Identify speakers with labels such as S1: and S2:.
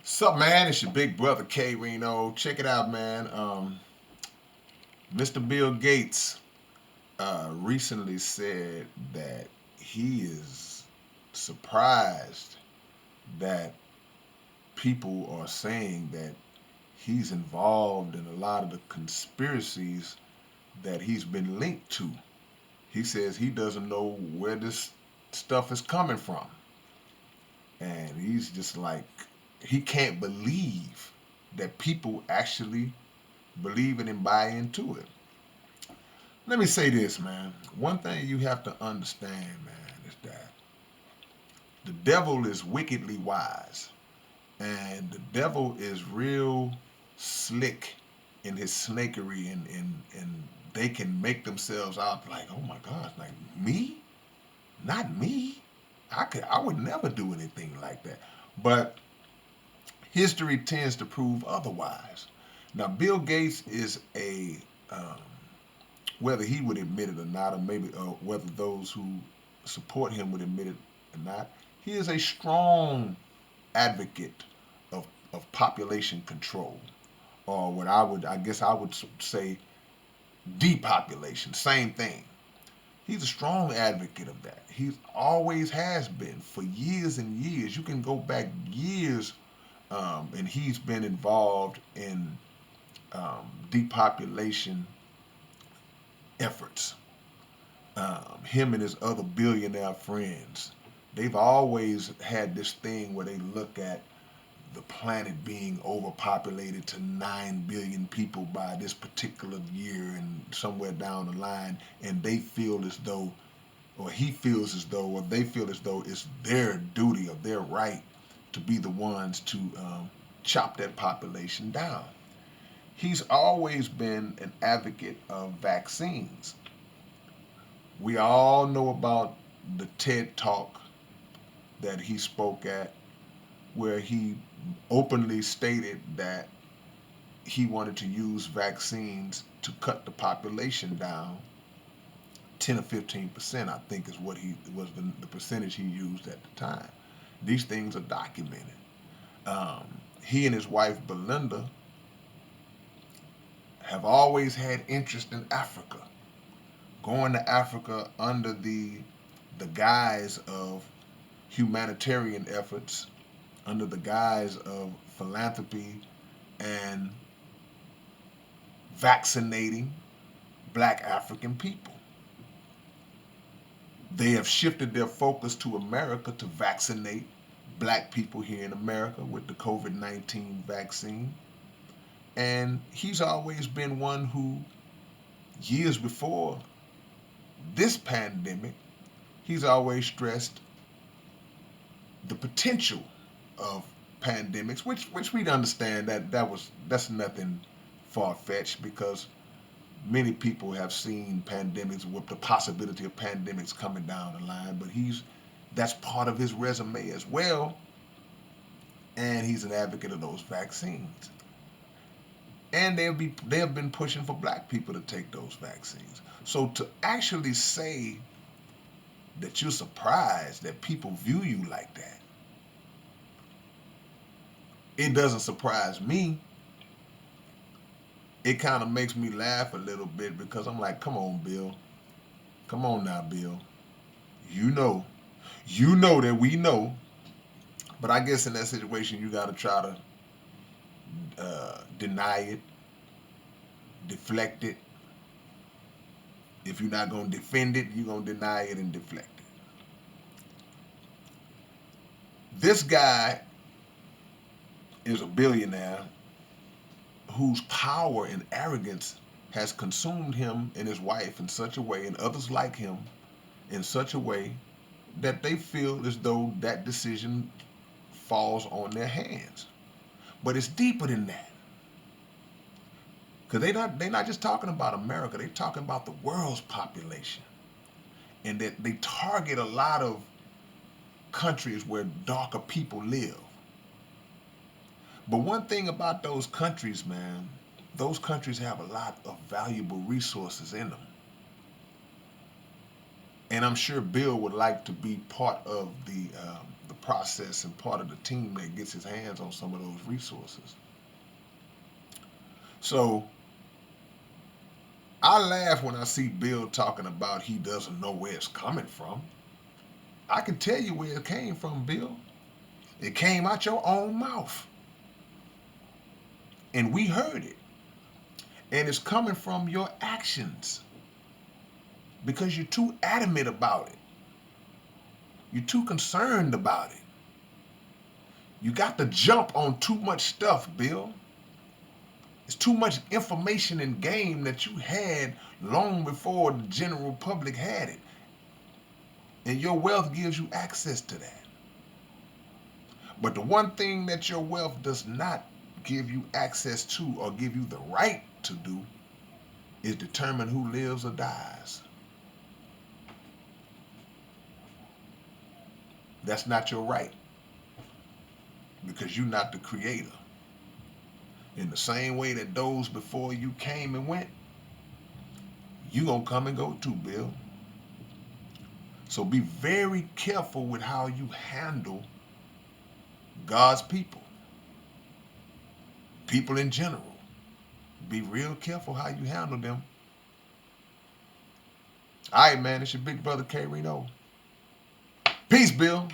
S1: Sup, man? It's your big brother K-Rino. Check it out, man. Mr. Bill Gates recently said that he is surprised that people are saying that he's involved in a lot of the conspiracies that he's been linked to. He says he doesn't know where this stuff is coming from. And he's just like, he can't believe that people actually believe it and buy into it. Let me say this, man. One thing you have to understand, man, is that the devil is wickedly wise. And the devil is real slick in his snakery, and they can make themselves out like, oh my gosh, like me? Not me. I would never do anything like that. But history tends to prove otherwise. Now, Bill Gates is um, whether he would admit it or not, or maybe whether those who support him would admit it or not, he is a strong advocate of population control, or what I guess I would say depopulation. Same thing. He's a strong advocate of that. He always has been for years and years. You can go back years, and he's been involved in depopulation efforts. Him and his other billionaire friends, they've always had this thing where they look at the planet being overpopulated to 9 billion people by this particular year and somewhere down the line, and they feel as though, or he feels as though, or they feel as though it's their duty or their right to be the ones to chop that population down. He's always been an advocate of vaccines. We all know about the TED Talk that he spoke at, where he openly stated that he wanted to use vaccines to cut the population down 10 or 15%, I think is what he was the percentage he used at the time. These things are documented. Um, he and his wife Belinda have always had interest in Africa, going to Africa under the guise of humanitarian efforts, under the guise of philanthropy and vaccinating black African people. They have shifted their focus to America to vaccinate black people here in America with the COVID-19 vaccine. And he's always been one who, years before this pandemic, he's always stressed the potential of pandemics, which we understand that's nothing far fetched, because many people have seen pandemics with the possibility of pandemics coming down the line. But that's part of his resume as well, and he's an advocate of those vaccines. And they have been pushing for black people to take those vaccines. So to actually say that you're surprised that people view you like that, it doesn't surprise me. It kind of makes me laugh a little bit, because I'm like, come on, Bill. Come on now, Bill. You know, you know that we know. But I guess in that situation, you got to try to deny it, deflect it. If you're not going to defend it, you're going to deny it and deflect it. This guy is a billionaire whose power and arrogance has consumed him and his wife in such a way, and others like him in such a way, that they feel as though that decision falls on their hands. But it's deeper than that, because they're not just talking about America. They're talking about the world's population, and that they target a lot of countries where darker people live. But one thing about those countries, man, those countries have a lot of valuable resources in them. And I'm sure Bill would like to be part of the process and part of the team that gets his hands on some of those resources. So I laugh when I see Bill talking about he doesn't know where it's coming from. I can tell you where it came from, Bill. It came out your own mouth. And we heard it. And it's coming from your actions because you're too adamant about it. You're too concerned about it. You got to jump on too much stuff, Bill. It's too much information and game that you had long before the general public had it. And your wealth gives you access to that. But the one thing that your wealth does not give you access to or give you the right to do is determine who lives or dies. That's not your right because you're not the creator. In the same way that those before you came and went, you gonna come and go too, Bill. So be very careful with how you handle God's people. People in general. Be real careful how you handle them. All right, man, it's your big brother K-Rino. Peace, Bill.